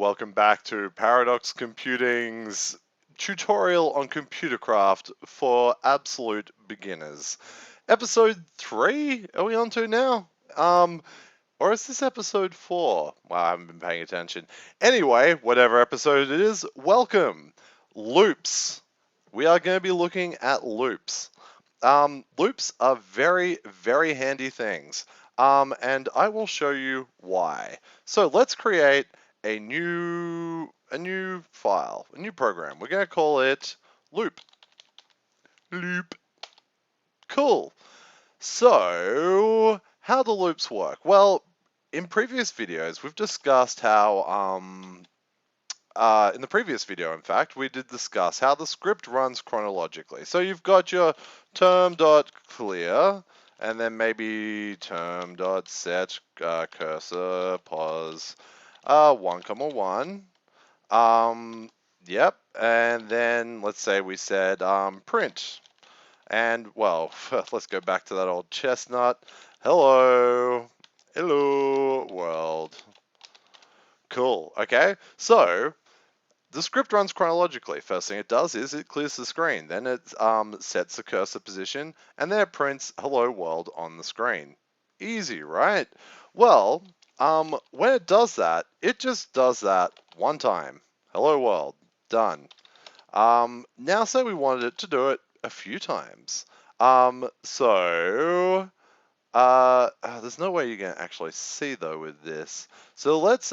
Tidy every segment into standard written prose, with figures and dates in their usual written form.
welcome back to Paradox Computing's tutorial on ComputerCraft for absolute beginners. Episode 3, are we on to now? Or is this episode 4? Wow, I haven't been paying attention. Anyway, whatever episode it is, welcome! Loops. We are going to be looking at loops. Loops are very, very handy things. And I will show you why. So let's create a new file, a new program. We're going to call it loop. Loop. Cool. So how do loops work? Well, in previous videos, we've discussed how in the previous video, in fact, we did discuss how the script runs chronologically. So you've got your term.clear, and then maybe term.set cursor pos 1, 1. Yep, and then let's say we said print. And well, let's go back to that old chestnut. Hello world. Cool. Okay, so the script runs chronologically. First thing it does is it clears the screen. Then it sets the cursor position, and then it prints hello world on the screen. Easy, right? Well, when it does that, it just does that one time. Hello world. Done. Now say we wanted it to do it a few times. There's no way you can actually see though with this. So let's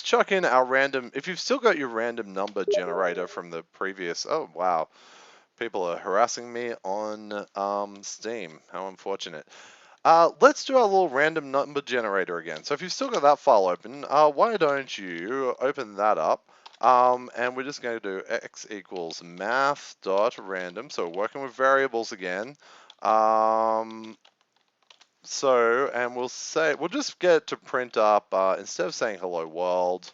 chuck in our random, if you've still got your random number generator from the previous, oh wow, people are harassing me on Steam, how unfortunate. Let's do our little random number generator again. So if you've still got that file open, why don't you open that up, and we're just going to do x equals math.random, so we're working with variables again. And we'll just get it to print up, instead of saying hello world,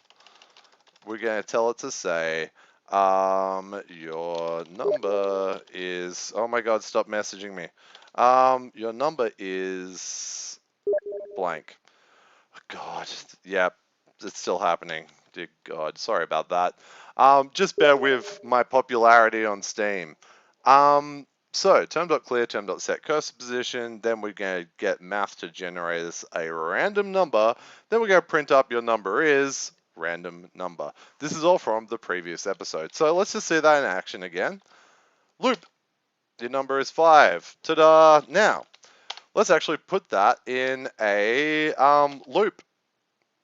we're going to tell it to say, your number is, oh my god, stop messaging me. Your number is blank. God, yep, it's still happening. Dear God, sorry about that. Just bear with my popularity on Steam. So term.clear, term.set cursor position, then we're going to get math to generate us a random number, then we're going to print up your number is random number. This is all from the previous episode. So let's just see that in action again. Loop, your number is 5. Ta-da! Now, let's actually put that in a loop.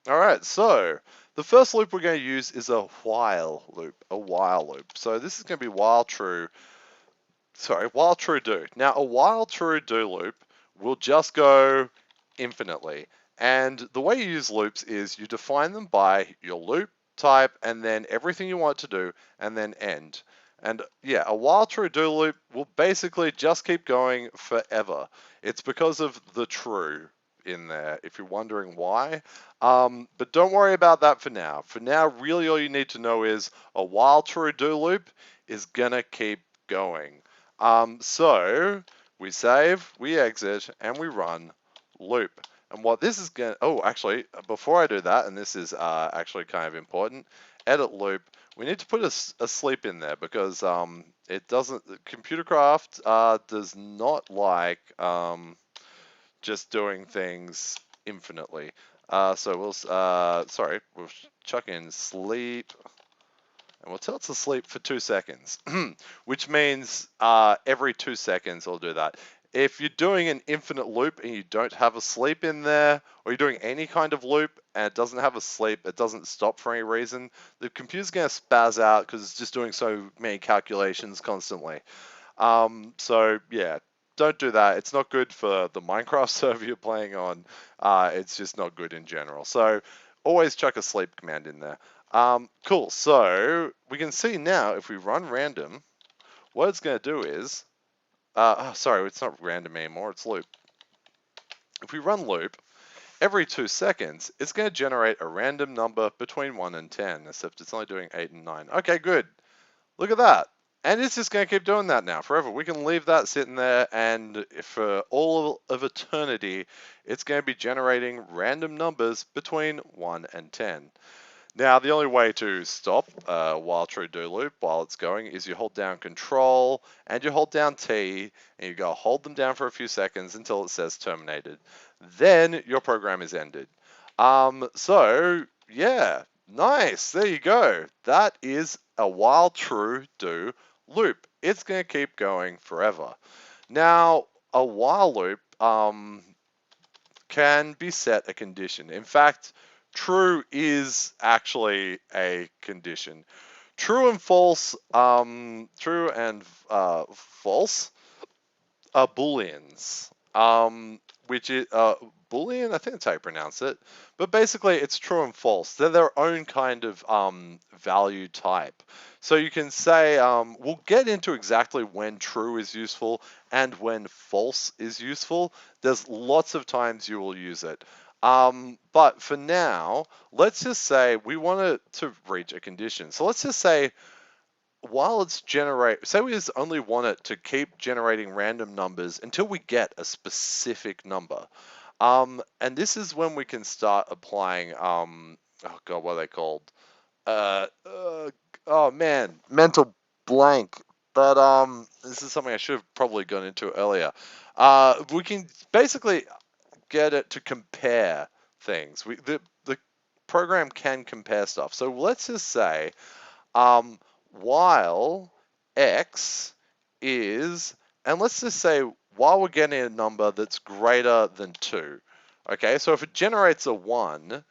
Alright, so the first loop we're going to use is a while loop, So this is going to be while true do. Now, a while true do loop will just go infinitely. And the way you use loops is you define them by your loop type and then everything you want to do and then end. And yeah, a while true do loop will basically just keep going forever. It's because of the true in there, if you're wondering why. But don't worry about that for now. For now, really all you need to know is a while true do loop is gonna keep going. So we save, we exit, and we run loop. And what this is going to, oh, actually, before I do that, and this is actually kind of important, edit loop, we need to put a sleep in there because it doesn't, ComputerCraft does not like just doing things infinitely. So we'll chuck in sleep. And we'll tell it to sleep for 2 seconds, which means every 2 seconds I'll do that. If you're doing an infinite loop and you don't have a sleep in there, or you're doing any kind of loop and it doesn't have a sleep, it doesn't stop for any reason, the computer's going to spaz out because it's just doing so many calculations constantly. So yeah, don't do that. It's not good for the Minecraft server you're playing on. It's just not good in general. So always chuck a sleep command in there. Cool, so we can see now if we run random, what it's going to do is, sorry, it's not random anymore, it's loop. If we run loop, every 2 seconds, it's going to generate a random number between 1 and 10, except it's only doing 8 and 9. Okay, good. Look at that. And it's just going to keep doing that now forever. We can leave that sitting there, and for all of eternity, it's going to be generating random numbers between 1 and 10. Now, the only way to stop while true do loop while it's going is you hold down Control and you hold down T, and you go hold them down for a few seconds until it says terminated. Then your program is ended. So yeah, nice. There you go. That is a while true do loop. It's going to keep going forever. Now, a while loop can be set a condition. In fact, true is actually a condition. True and false are booleans. Which is boolean, I think that's how you pronounce it. But basically, it's true and false. They're their own kind of value type. So you can say, we'll get into exactly when true is useful and when false is useful. There's lots of times you will use it. But for now, let's just say we want it to reach a condition. So let's just say while it's say we just only want it to keep generating random numbers until we get a specific number. And this is when we can start applying, oh God, what are they called? Uh, uh, oh man, mental blank. But this is something I should have probably gone into earlier. We can basically get it to compare things. The program can compare stuff. So let's just say um, while x is, and let's just say while we're getting a number that's greater than 2, okay, so if it generates a 1,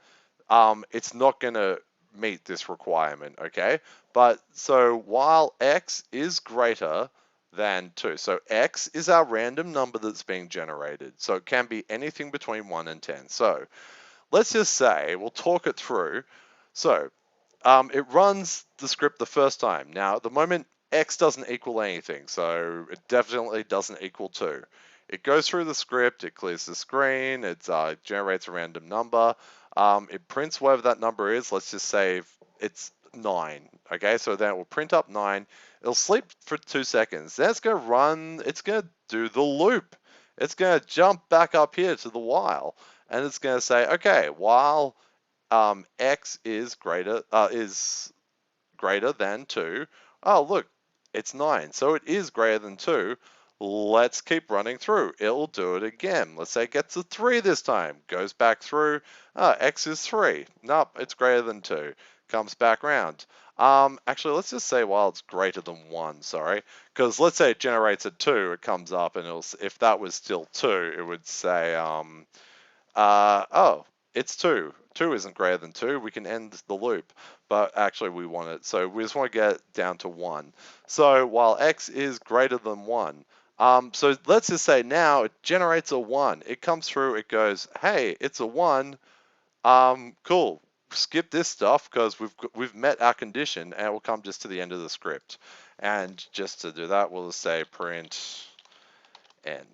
it's not going to meet this requirement, okay? But so while x is greater than 2, so x is our random number that's being generated, so it can be anything between 1 and 10. So let's just say, we'll talk it through. So it runs the script the first time. Now, at the moment, x doesn't equal anything, so it definitely doesn't equal 2. It goes through the script, it clears the screen, it generates a random number, it prints whatever that number is. Let's just say it's 9. Okay, so then it will print up 9. It'll sleep for 2 seconds. Then it's going to run, it's going to do the loop. It's going to jump back up here to the while, and it's going to say, okay, while x is greater than 2. Oh, look, it's 9. So it is greater than 2. Let's keep running through. It'll do it again. Let's say it gets a 3 this time. Goes back through. X is 3. Nope, it's greater than 2. Comes back round. Actually, let's just say while it's greater than 1, sorry. Because let's say it generates a 2, it comes up, and if that was still 2, it would say, oh, it's 2. 2 isn't greater than 2. We can end the loop. But actually, we want it. So we just want to get it down to 1. So while x is greater than 1, so let's just say now it generates a 1. It comes through, it goes, hey, it's a 1. Cool. Skip this stuff because we've met our condition, and we'll come just to the end of the script. And just to do that, we'll just say print end.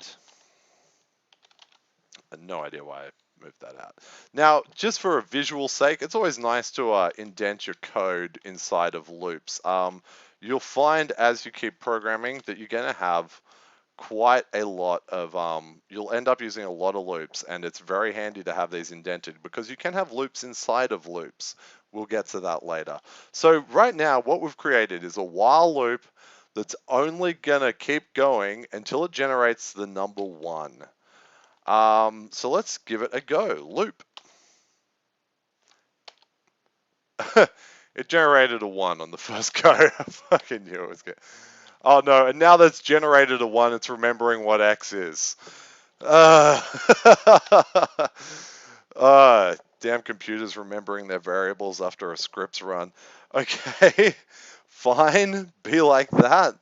I have no idea why I moved that out. Now, just for a visual sake, it's always nice to indent your code inside of loops. You'll find as you keep programming that you're going to have quite a lot of, you'll end up using a lot of loops, and it's very handy to have these indented because you can have loops inside of loops. We'll get to that later. So right now, what we've created is a while loop that's only going to keep going until it generates the number 1. So let's give it a go. Loop. It generated a 1 on the first go. I fucking knew it was good. Oh no, and now that's generated a 1, it's remembering what x is. Uh, damn computers remembering their variables after a script's run. Okay, fine, be like that.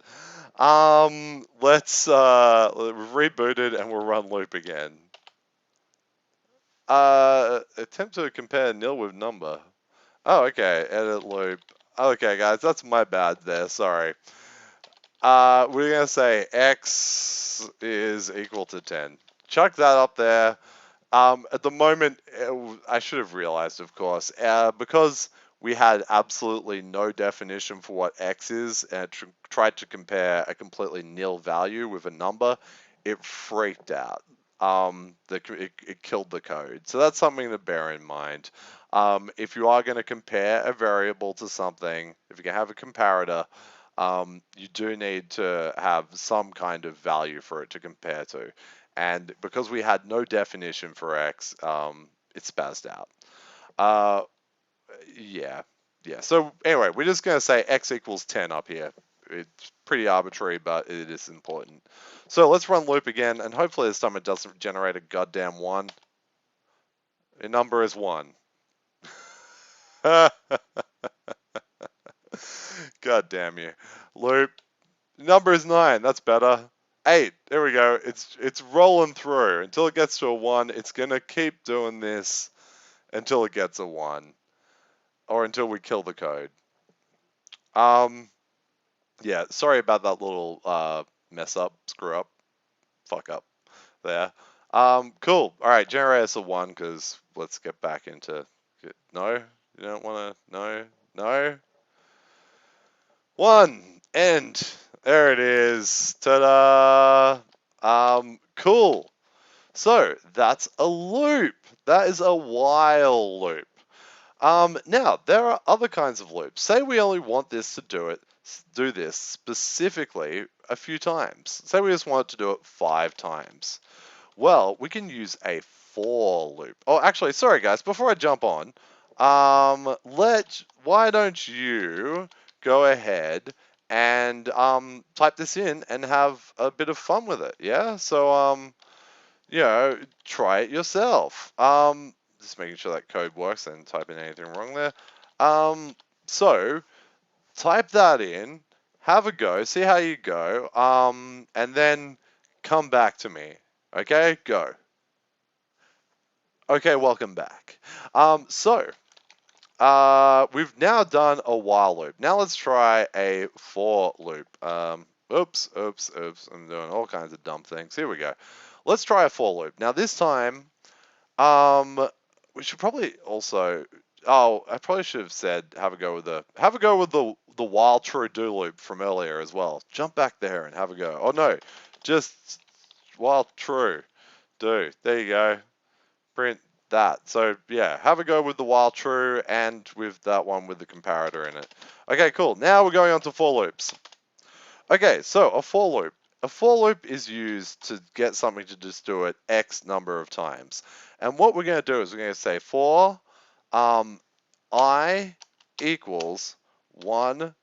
Let's reboot it and we'll run loop again. Attempt to compare nil with number. Oh, okay. Edit loop. Okay, guys, that's my bad there. Sorry. We're gonna say x is equal to 10. Chuck that up there. At the moment, I should have realized, of course, because we had absolutely no definition for what x is and tried to compare a completely nil value with a number, it freaked out. It killed the code. So that's something to bear in mind. If you are going to compare a variable to something, if you can have a comparator, you do need to have some kind of value for it to compare to. And because we had no definition for x, it spazzed out. Uh, yeah, yeah. So anyway, we're just going to say x equals 10 up here. It's pretty arbitrary, but it is important. So let's run loop again, and hopefully this time it doesn't generate a goddamn 1. The number is 1. God damn you. Loop. Number is 9. That's better. 8. There we go. It's rolling through. Until it gets to a 1, it's going to keep doing this until it gets a 1. Or until we kill the code. Yeah, sorry about that little mess up, screw up, fuck up there. Cool. All right, generate us a 1 because let's get back into. No, you don't want to. No, no. 1 end. There it is. Ta-da. Cool. So that's a loop. That is a while loop. Now, there are other kinds of loops. Say we only want this to do this specifically a few times. Say we just want it to do it 5 times. Well, we can use a for loop. Oh, actually, sorry guys, before I jump on, why don't you go ahead and type this in and have a bit of fun with it, yeah? So, try it yourself. Just making sure that code works and type in anything wrong there. So type that in, have a go, see how you go, and then come back to me. Okay, go. Okay, welcome back. We've now done a while loop. Now let's try a for loop. Oops. I'm doing all kinds of dumb things. Here we go. Let's try a for loop. Now this time, we should probably also. Oh, I probably should have said have a go with the while true do loop from earlier as well. Jump back there and have a go. Oh no, just while true do. There you go. Print that. So yeah, have a go with the while true and with that one with the comparator in it. Okay, cool. Now we're going on to for loops. Okay, so a for loop. A for loop is used to get something to just do it X number of times. And what we're going to do is we're going to say for I equals 1.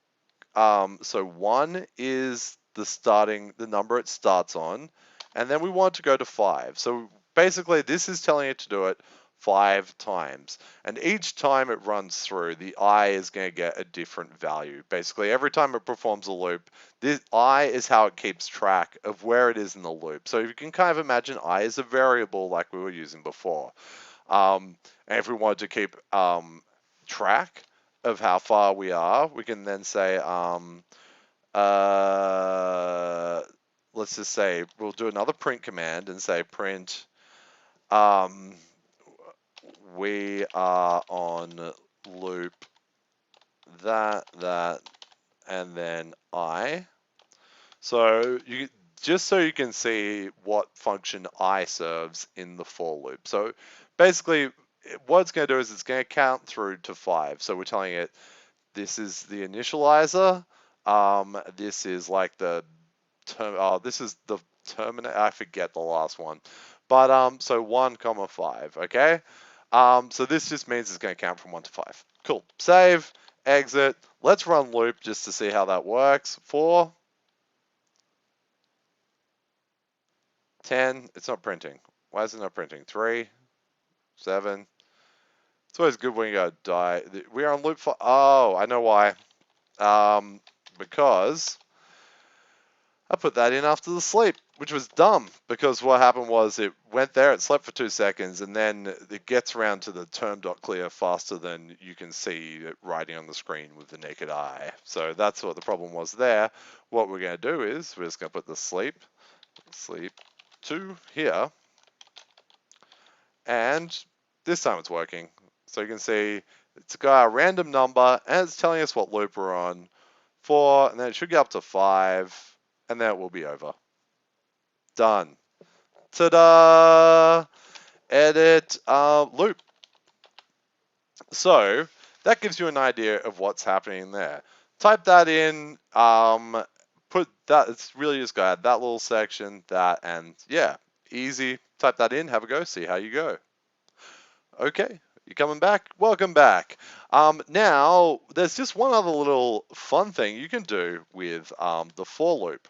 So 1 is the number it starts on. And then we want to go to 5. So basically this is telling it to do it 5 times. And each time it runs through, the I is going to get a different value. Basically, every time it performs a loop, this I is how it keeps track of where it is in the loop. So you can kind of imagine I is a variable like we were using before. And if we wanted to keep track of how far we are, we can then say, let's just say we'll do another print command and say print we are on loop that, and then I. So just so you can see what function I serves in the for loop. So basically, what it's going to do is it's going to count through to 5. So we're telling it this is the initializer. This is like the term. Oh, this is the terminate. I forget the last one. But so 1, 5. Okay. So this just means it's going to count from 1 to 5. Cool. Save. Exit. Let's run loop just to see how that works. 4. 10. It's not printing. Why is it not printing? 3. 7. It's always good when you go die. We are on loop for. Oh, I know why. Because I put that in after the sleep, which was dumb because what happened was it went there, it slept for 2 seconds, and then it gets around to the term.clear faster than you can see it writing on the screen with the naked eye. So that's what the problem was there. What we're going to do is we're just going to put the sleep 2 here, and this time it's working. So you can see It's got a random number, and it's telling us what loop we're on. 4, and then it should get up to 5, and then it will be over. Done. Ta-da! Edit loop. So that gives you an idea of what's happening there. Type that in, put that, it's really just got that little section, that, and yeah, easy. Type that in, have a go, see how you go. Okay, you coming back? Welcome back. Now, there's just one other little fun thing you can do with the for loop.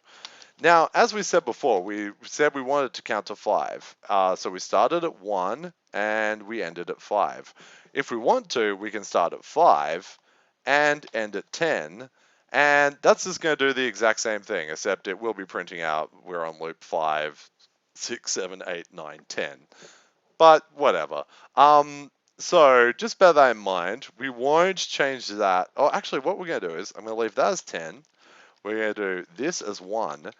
Now, as we said before, we said we wanted to count to 5. So we started at 1 and we ended at 5. If we want to, we can start at 5 and end at 10. And that's just going to do the exact same thing, except it will be printing out we're on loop 5, 6, 7, 8, 9, 10. But whatever. So just bear that in mind. We won't change that. Oh, actually, what we're going to do is I'm going to leave that as 10. We're going to do this as 1.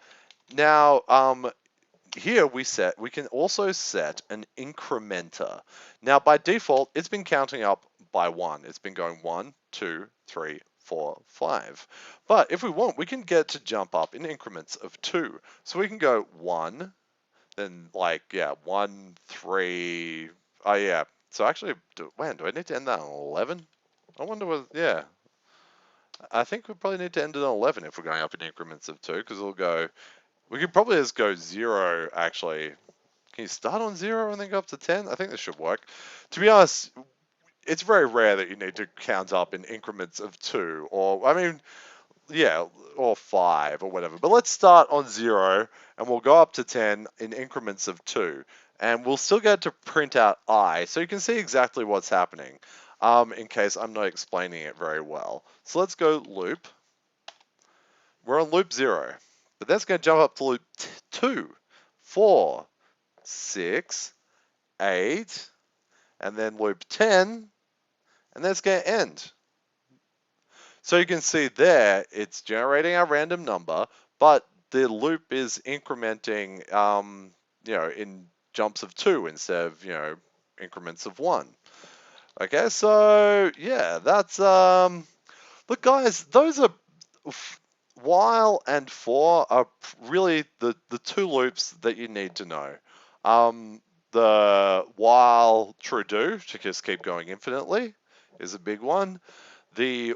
Now, here we can also set an incrementer. Now, by default, it's been counting up by 1. It's been going 1, 2, 3, 4, 5. But if we want, we can get to jump up in increments of 2. So we can go 1, then 1, 3. Oh yeah. So actually, do I need to end that on 11? I wonder what. Yeah, I think we probably need to end it on 11 if we're going up in increments of 2, because it'll go. We could probably just go 0, actually. Can you start on 0 and then go up to 10? I think this should work. To be honest, it's very rare that you need to count up in increments of 2, or, I mean, yeah, or 5, or whatever. But let's start on 0, and we'll go up to 10 in increments of 2. And we'll still get to print out I, so you can see exactly what's happening, in case I'm not explaining it very well. So let's go loop. We're on loop 0, but that's going to jump up to loop 2, 4, 6, 8, and then loop 10, and that's going to end. So you can see there, it's generating a random number, but the loop is incrementing, in jumps of 2 instead of, increments of 1. Okay, so yeah, that's, look guys, those are, while and for are really the two loops that you need to know. The while true do, to just keep going infinitely, is a big one. The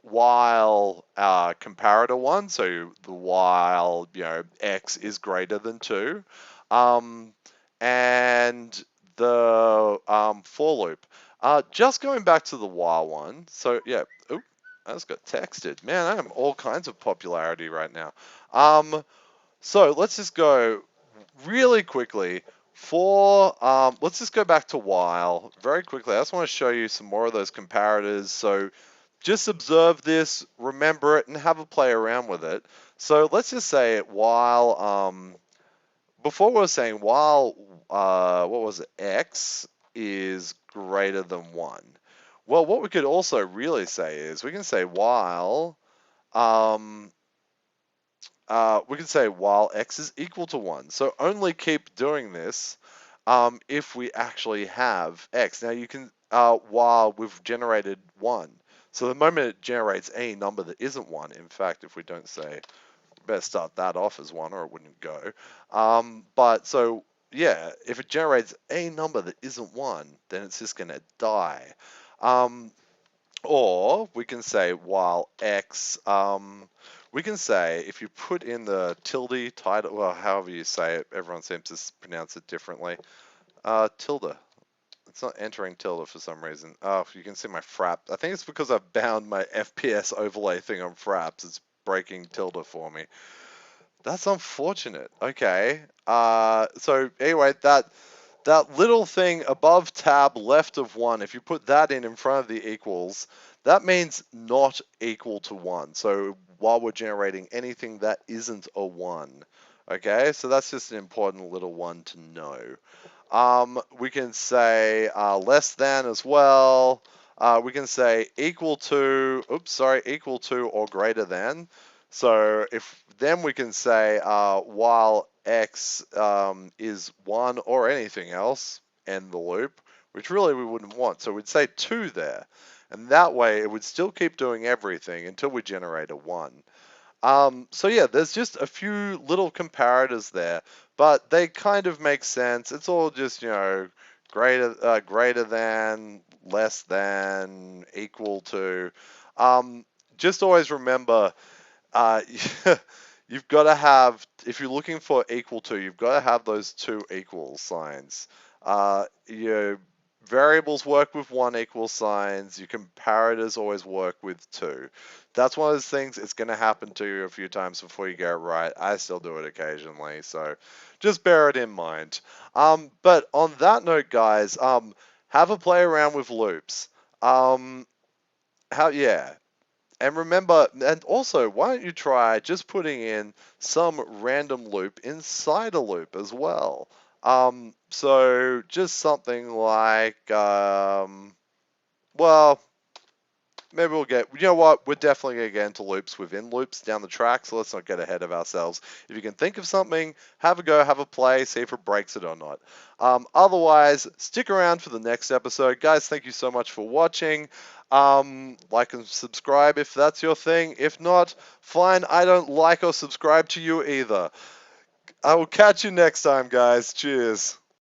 while comparator one, so the while x is greater than 2, um, and the for loop. Just going back to the while one, so yeah, oop, I just got texted. Man, I am all kinds of popularity right now. So let's just go really quickly for, let's just go back to while very quickly. I just want to show you some more of those comparators. So just observe this, remember it, and have a play around with it. So let's just say while, before we were saying while, what was it, x is greater than 1. Well, what we could also really say is we can say while, we can say while x is equal to 1. So only keep doing this if we actually have x. Now you can, while we've generated 1. So the moment it generates any number that isn't 1, in fact, if we don't say, better start that off as 1 or it wouldn't go. But so, yeah, if it generates a number that isn't 1, then it's just going to die. Or we can say while x, we can say if you put in the tilde title, well, however you say it, everyone seems to pronounce it differently. Tilde. It's not entering tilde for some reason. Oh, you can see my fraps. I think it's because I've bound my FPS overlay thing on fraps. It's breaking tilde for me. That's unfortunate. Okay. So anyway, that little thing above tab left of 1, if you put that in front of the equals, that means not equal to 1. So while we're generating anything that isn't a 1. Okay, so that's just an important little one to know. We can say less than as well. We can say equal to, equal to or greater than. So if then we can say while x is 1 or anything else, end the loop. which really we wouldn't want. So we'd say 2 there. And that way it would still keep doing everything until we generate a 1. So yeah, there's just a few little comparators there, but they kind of make sense. It's all just, greater than, less than, equal to. Just always remember, uh, you've got to have, if you're looking for equal to, you've got to have those 2 equal signs. Your variables work with 1 equal signs. Your comparators always work with 2. That's one of those things. It's going to happen to you a few times before you get it right. I still do it occasionally, so just bear it in mind. But on that note, guys, have a play around with loops. Um, yeah, and remember, and also, why don't you try just putting in some random loop inside a loop as well? So just something like, well, maybe we'll get, you know what, we're definitely going to get into loops within loops down the track, so let's not get ahead of ourselves. If you can think of something, have a go, have a play, see if it breaks it or not. Otherwise, stick around for the next episode. Guys, thank you so much for watching. Like and subscribe if that's your thing. If not, fine, I don't like or subscribe to you either. I will catch you next time, guys. Cheers.